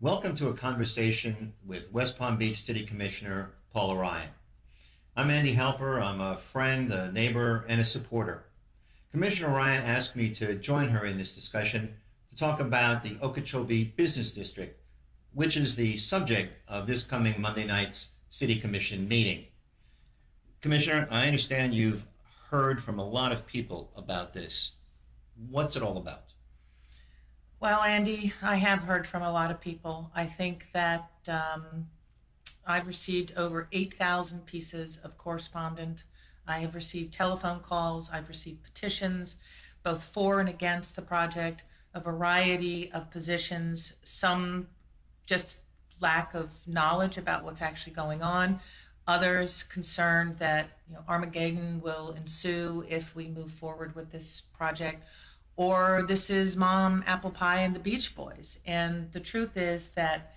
Welcome to a conversation with West Palm Beach City Commissioner Paula Ryan. I'm Andy Halper. I'm a friend, a neighbor, and a supporter. Commissioner Ryan asked me to join her in this discussion to talk about the Okeechobee Business District, which is the subject of this coming Monday night's City Commission meeting. Commissioner, I understand you've heard from a lot of people about this. What's it all about? Well, Andy, I have heard from a lot of people. I think that I've received over 8,000 pieces of correspondence. I have received telephone calls. I've received petitions, both for and against the project, a variety of positions, some just lack of knowledge about what's actually going on, others concerned that Armageddon will ensue if we move forward with this project, or this is Mom, Apple Pie, and the Beach Boys. And the truth is that,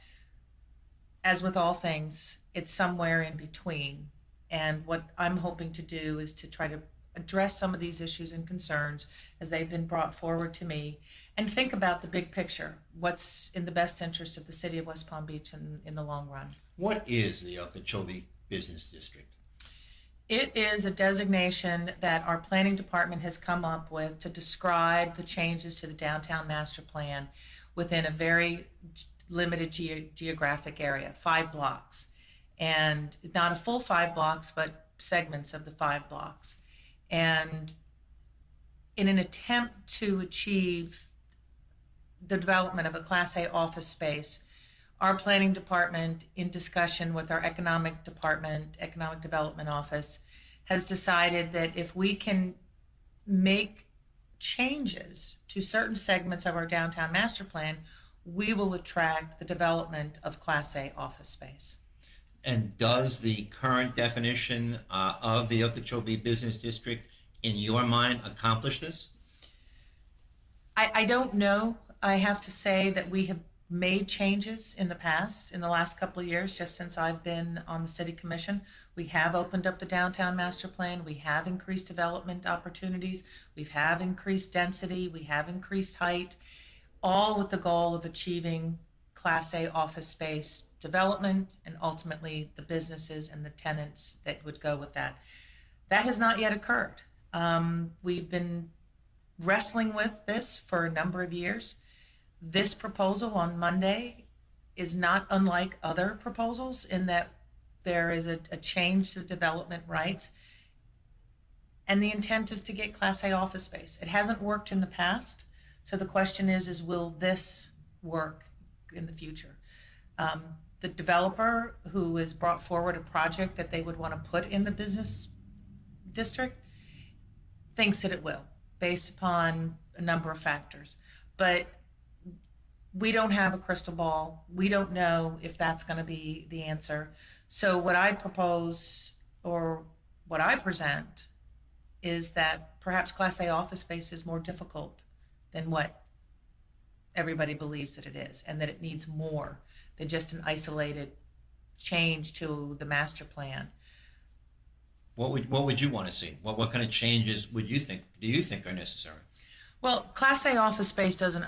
as with all things, it's somewhere in between. And what I'm hoping to do is to try to address some of these issues and concerns as they've been brought forward to me, and think about the big picture, what's in the best interest of the city of West Palm Beach in the long run. What is the Okeechobee Business District? It is a designation that our planning department has come up with to describe the changes to the downtown master plan within a very limited geographic area, 5 blocks. And not a full 5 blocks, but segments of the 5 blocks. And in an attempt to achieve the development of a Class A office space, our planning department, in discussion with our economic department, economic development office, has decided that if we can make changes to certain segments of our downtown master plan, we will attract the development of Class A office space. And does the current definition of the Okeechobee Business District, in your mind, accomplish this? I don't know. I have to say that we have made changes in the past, in the last couple of years, just since I've been on the city commission. We have opened up the downtown master plan. We have increased development opportunities. We have increased density. We have increased height, all with the goal of achieving Class A office space development and ultimately the businesses and the tenants that would go with that. That has not yet occurred. We've been wrestling with this for a number of years. This proposal on Monday is not unlike other proposals in that there is a change to development rights, and the intent is to get Class A office space. It hasn't worked in the past, so the question is will this work in the future? The developer who has brought forward a project that they would want to put in the business district thinks that it will, based upon a number of factors. But we don't have a crystal ball. We don't know if that's going to be the answer. So what I propose, or what I present, is that perhaps Class A office space is more difficult than what everybody believes that it is, and that it needs more than just an isolated change to the master plan. What would you want to see? What kind of changes do you think are necessary? Well, Class A office space doesn't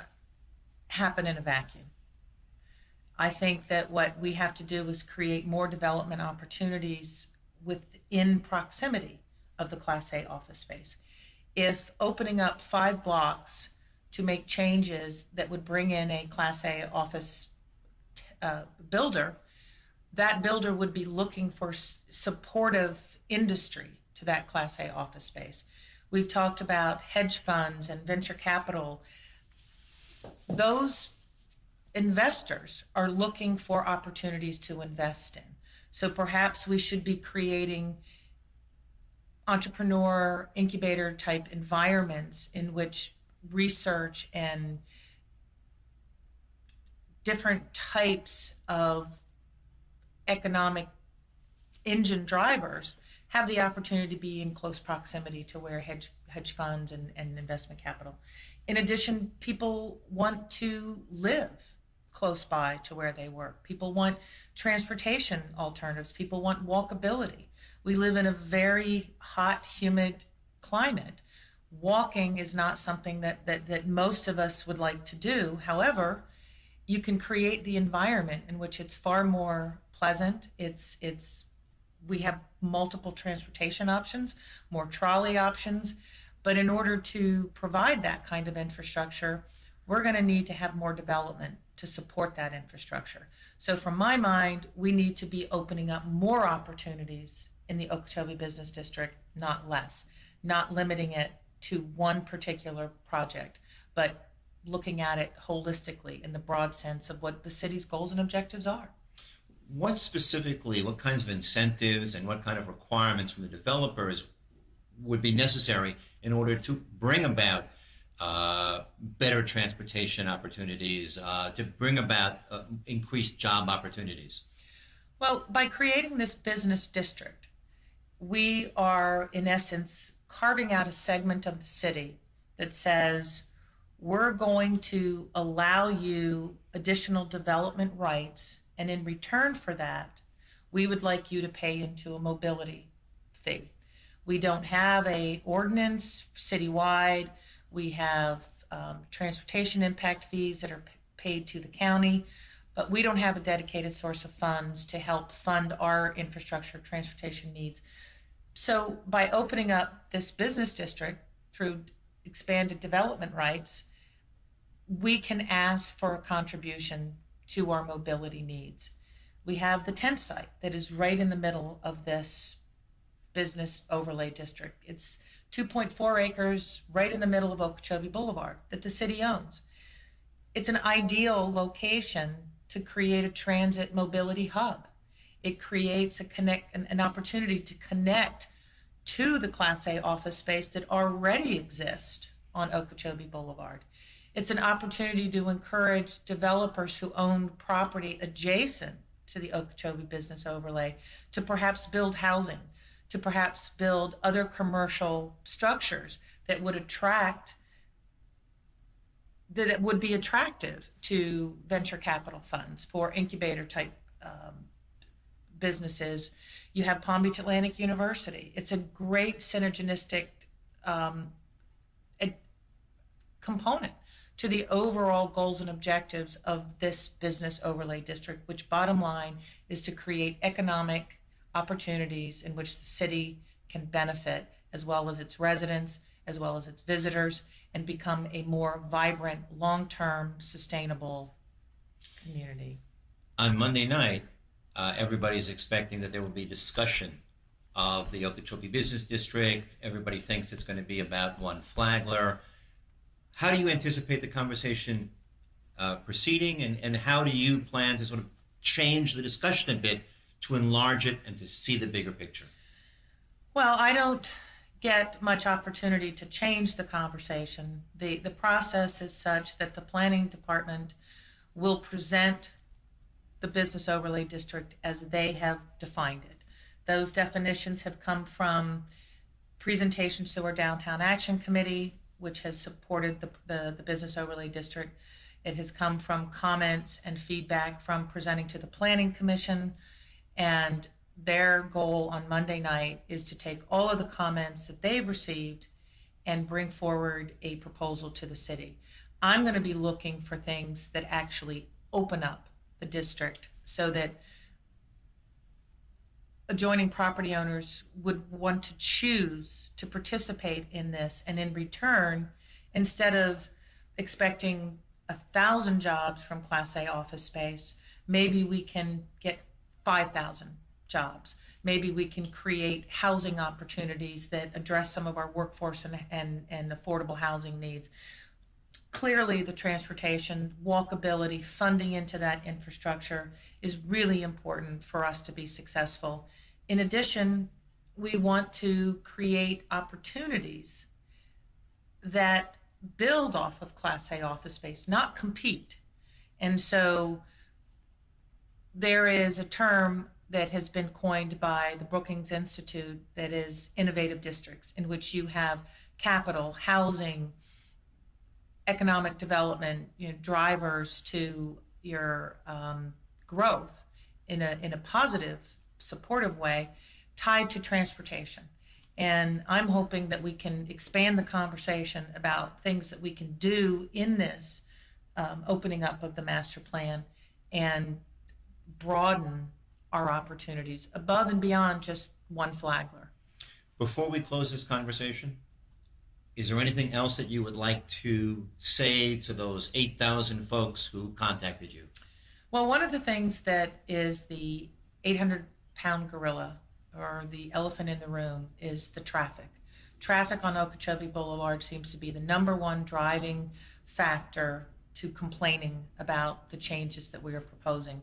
happen in a vacuum. I think that what we have to do is create more development opportunities within proximity of the Class A office space. If opening up 5 blocks to make changes that would bring in a Class A office builder, that builder would be looking for supportive industry to that Class A office space. We've talked about hedge funds and venture capital. Those investors are looking for opportunities to invest in. So perhaps we should be creating entrepreneur incubator type environments in which research and different types of economic engine drivers have the opportunity to be in close proximity to where hedge funds and investment capital. In addition, people want to live close by to where they work. People want transportation alternatives. People want walkability. We live in a very hot, humid climate. Walking is not something that most of us would like to do. However, you can create the environment in which it's far more pleasant. We have multiple transportation options, more trolley options, but in order to provide that kind of infrastructure, we're going to need to have more development to support that infrastructure. So from my mind, we need to be opening up more opportunities in the Okeechobee Business District, not less, not limiting it to one particular project, but looking at it holistically in the broad sense of what the city's goals and objectives are. What specifically, what kinds of incentives and what kind of requirements from the developers would be necessary in order to bring about better transportation opportunities, to bring about increased job opportunities? Well, by creating this business district, we are, in essence, carving out a segment of the city that says, we're going to allow you additional development rights, and in return for that, we would like you to pay into a mobility fee. We don't have a ordinance citywide. We have transportation impact fees that are paid to the county, but we don't have a dedicated source of funds to help fund our infrastructure transportation needs. So by opening up this business district through expanded development rights, we can ask for a contribution to our mobility needs. We have the tent site that is right in the middle of this business overlay district. It's 2.4 acres right in the middle of Okeechobee Boulevard that the city owns. It's an ideal location to create a transit mobility hub. It creates an opportunity to connect to the Class A office space that already exists on Okeechobee Boulevard. It's an opportunity to encourage developers who own property adjacent to the Okeechobee Business Overlay to perhaps build housing, to perhaps build other commercial structures that would be attractive to venture capital funds for incubator type businesses. You have Palm Beach Atlantic University. It's a great synergistic component to the overall goals and objectives of this business overlay district, which bottom line is to create economic opportunities in which the city can benefit, as well as its residents, as well as its visitors, and become a more vibrant, long-term, sustainable community. On Monday night, everybody's expecting that there will be discussion of the Okeechobee Business District. Everybody thinks it's going to be about one Flagler. How do you anticipate the conversation proceeding, and how do you plan to sort of change the discussion a bit to enlarge it and to see the bigger picture? Well, I don't get much opportunity to change the conversation. The process is such that the planning department will present the business overlay district as they have defined it. Those definitions have come from presentations to our Downtown Action Committee, which has supported the business overlay district. It has come from comments and feedback from presenting to the Planning Commission, and their goal on Monday night is to take all of the comments that they've received and bring forward a proposal to the city. I'm going to be looking for things that actually open up the district so that adjoining property owners would want to choose to participate in this, and in return, instead of expecting 1,000 jobs from Class A office space, maybe we can get 5,000 jobs. Maybe we can create housing opportunities that address some of our workforce and affordable housing needs. Clearly, the transportation, walkability, funding into that infrastructure is really important for us to be successful. In addition, we want to create opportunities that build off of Class A office space, not compete. And so there is a term that has been coined by the Brookings Institute that is innovative districts, in which you have capital, housing, economic development, drivers to your growth in a positive, supportive way, tied to transportation. And I'm hoping that we can expand the conversation about things that we can do in this opening up of the master plan and broaden our opportunities above and beyond just one flagler. Before we close this conversation, is there anything else that you would like to say to those 8,000 folks who contacted you? Well, one of the things that is the 800-pound gorilla or the elephant in the room is the traffic. Traffic on Okeechobee Boulevard seems to be the number one driving factor to complaining about the changes that we are proposing.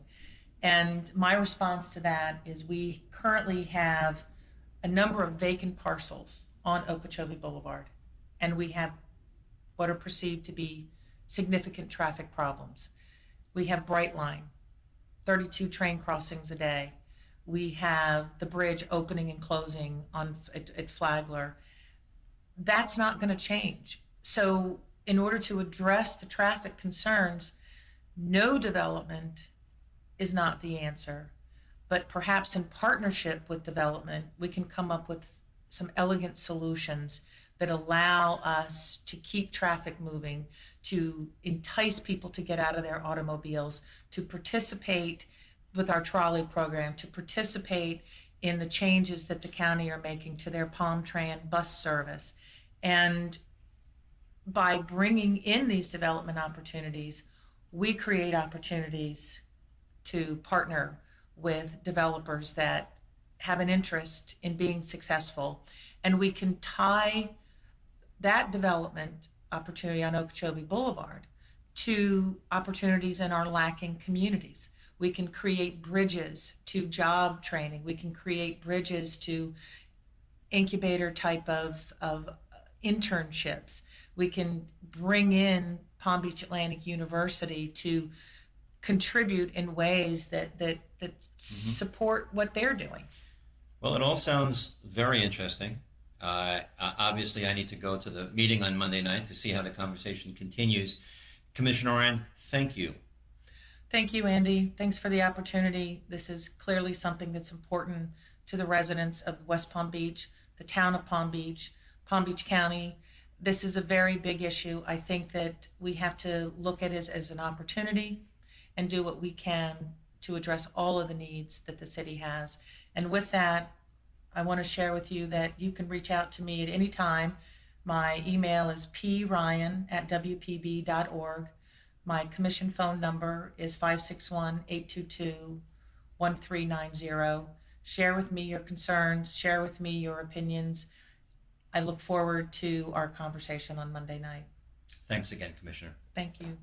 And my response to that is we currently have a number of vacant parcels on Okeechobee Boulevard, and we have what are perceived to be significant traffic problems. We have Brightline, 32 train crossings a day. We have the bridge opening and closing at Flagler. That's not going to change. So in order to address the traffic concerns, no development is not the answer, but perhaps in partnership with development, we can come up with some elegant solutions that allow us to keep traffic moving, to entice people to get out of their automobiles, to participate with our trolley program, to participate in the changes that the county are making to their Palm Tran bus service. And by bringing in these development opportunities, we create opportunities to partner with developers that have an interest in being successful. And we can tie that development opportunity on Okeechobee Boulevard to opportunities in our lacking communities. We can create bridges to job training. We can create bridges to incubator type of internships. We can bring in Palm Beach Atlantic University to contribute in ways that support what they're doing. Well, it all sounds very interesting. Obviously, I need to go to the meeting on Monday night to see how the conversation continues. Commissioner Ryan, thank you. Thank you, Andy. Thanks for the opportunity. This is clearly something that's important to the residents of West Palm Beach, the town of Palm Beach County. This is a very big issue. I think that we have to look at it as an opportunity and do what we can to address all of the needs that the city has. And with that, I want to share with you that you can reach out to me at any time. My email is pryan@wpb.org. My commission phone number is 561-822-1390. Share with me your concerns, share with me your opinions. I look forward to our conversation on Monday night. Thanks again, Commissioner. Thank you.